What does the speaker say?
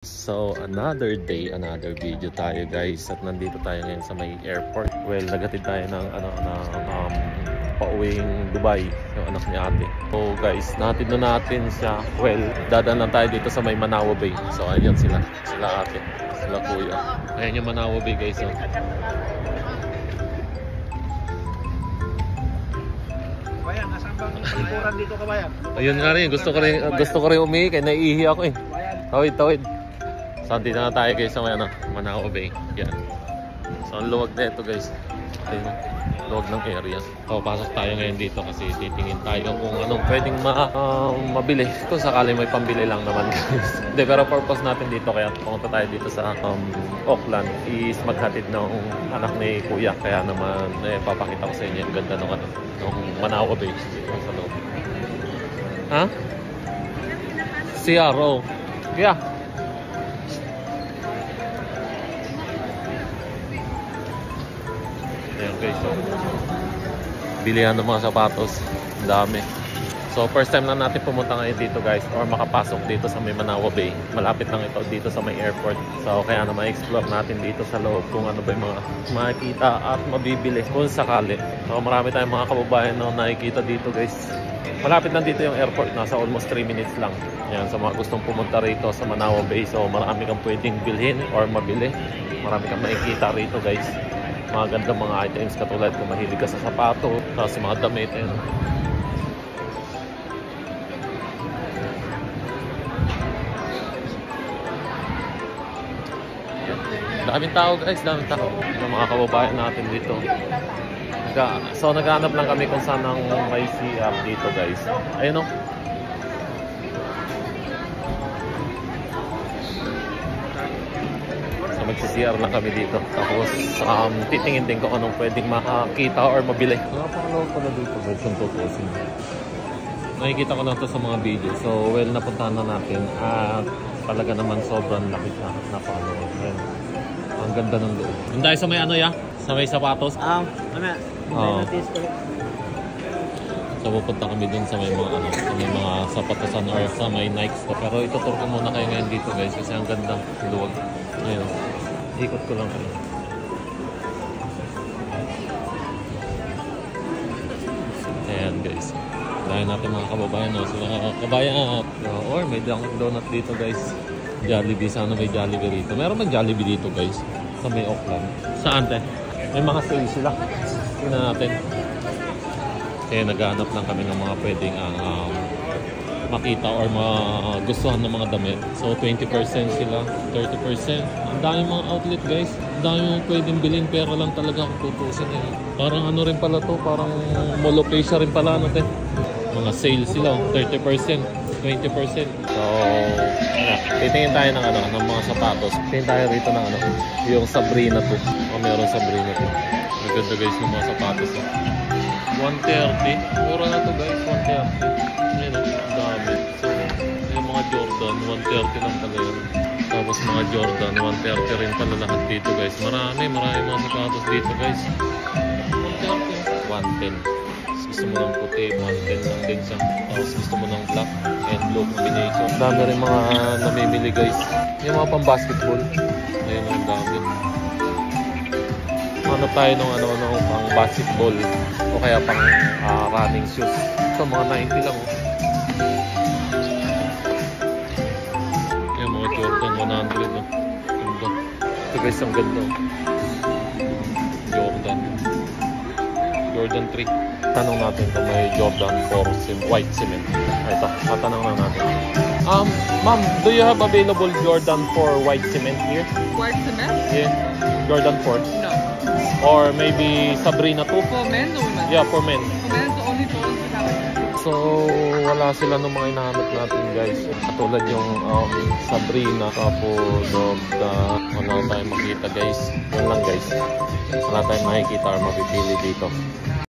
So another day, another video tayo guys, at nandito tayo ngayon sa may airport. Well, nagatid tayo ng pauwing Dubai, yung anak ni ate. So guys, natin na natin siya. Well, dadaan lang tayo dito sa may Manao Bay. So ayan sila ate, sila kuya. Ayan yung Manao Bay guys. Bayan, nasaan bang likuran dito ka bayan? Ayun nga rin, gusto ko rin umihi kaya naiihi ako eh. Tawid. So, dito na tayo guys sa may Manao Bay. Yan. So, ang luwag na ito guys. Ayun, luwag ng area. So, pasok tayo ngayon dito kasi titingin tayo kung anong pwedeng mabili. Kung sakali may pambili lang naman guys. Hindi, pero purpose natin dito kaya pumunta tayo dito sa Auckland is maghatid ng anak ni kuya. Kaya naman, papakita ko sa inyo yung ganda ng Manao Bay. Sa loob. Ha? CRO. Kaya. Ayan guys, so bilihan ng mga sapatos, ang dami. So first time lang natin pumunta ngayon dito guys, or makapasok dito sa may Manao Bay. Malapit lang ito dito sa may airport. So kaya na ma-explore natin dito sa loob kung ano ba yung mga makikita at mabibili kung sakali. So marami tayong mga kababayan na nakikita dito guys. Malapit lang dito yung airport, nasa almost 3 minutes lang. Yan, sa mga gustong pumunta rito sa Manao Bay. So marami kang pwedeng bilhin or mabili. Marami kang makikita rito guys. Mga gandang mga items katulad kung mahilig ka sa sapato, tapos mga damit. Daming tao guys, daming tao. Yung mga kababayan natin dito. So naghahanap lang kami kung saan ang may CR dito guys. Ayun o. So magsi-CR lang kami dito. Tapos titingin din kung anong pwedeng makakita or mabili. Napakalaw pala dito guys kung tutusin. Nakikita ko lang ito sa mga video. So well, napuntahan na natin. At talaga naman sobrang laki na. Napakalaw. Ang ganda ng loob. Doon tayo sa may sa may sapatos. So pupunta kami dun sa may mga sa may mga sapatosan or sa may Nike store. Pero itutur ko muna kayo ngayon dito guys kasi ang ganda ng luwag. Ayun. Ikot ko lang kayo. Ayan guys. Dahil natin mga kababayan o sila kabayan or may donut dito guys. Jollibee, sana may Jollibee rito. Meron mag Jollibee dito guys sa may Auckland. Saan te? May mga sale sila. Tingnan natin. Kaya naghahanap lang kami ng mga pwedeng makita or magustuhan ng mga damit. So 20% sila, 30%. Ang dami mga outlet guys. Ang dami mga pwedeng bilhin pero lang talaga kung tutusin eh. Parang ano rin pala to, parang Molopecia rin pala natin. Mga sale sila, 30%, 20%. So, titingin tayo ng mga sapatos. Titingin tayo rito ng yung Sabrina to. Meron Sabrina to. Maganda guys yung mga sapatos. 130. Mura na to guys, 130. Ayun ang dami. So, yung mga Jordan, 130 lang pala yun. Tapos mga Jordan, 130 rin pala lahat dito guys. Marami mga sapatos dito guys. 110. Gusto mo ng puti, 110 lang din siya. Tapos gusto mo ng black and blue combination. Dami rin mga namimili guys. Yung mga pang basketball. Ayun ang dami. Ano tayo ng pang basketball o kaya pang running shoes. Ito mga 90 lang. Yung mga Jordan 100. Ganda. Ito guys ang ganda. Jordan 3. Tanong natin kung may Jordan 4 white cement. Ito, tatanong lang natin. Ma'am, do you have available Jordan 4 white cement here? White cement? Yeah. Jordan 4? No. Or maybe Sabrina 2? For men or women? Yeah, for men. For men, the only ones we have here. So, wala sila ng mga hinahanap natin guys. Katulad yung Sabrina, tapos wala tayong makita guys. Yun lang guys. Wala tayong makikita or mapipili dito.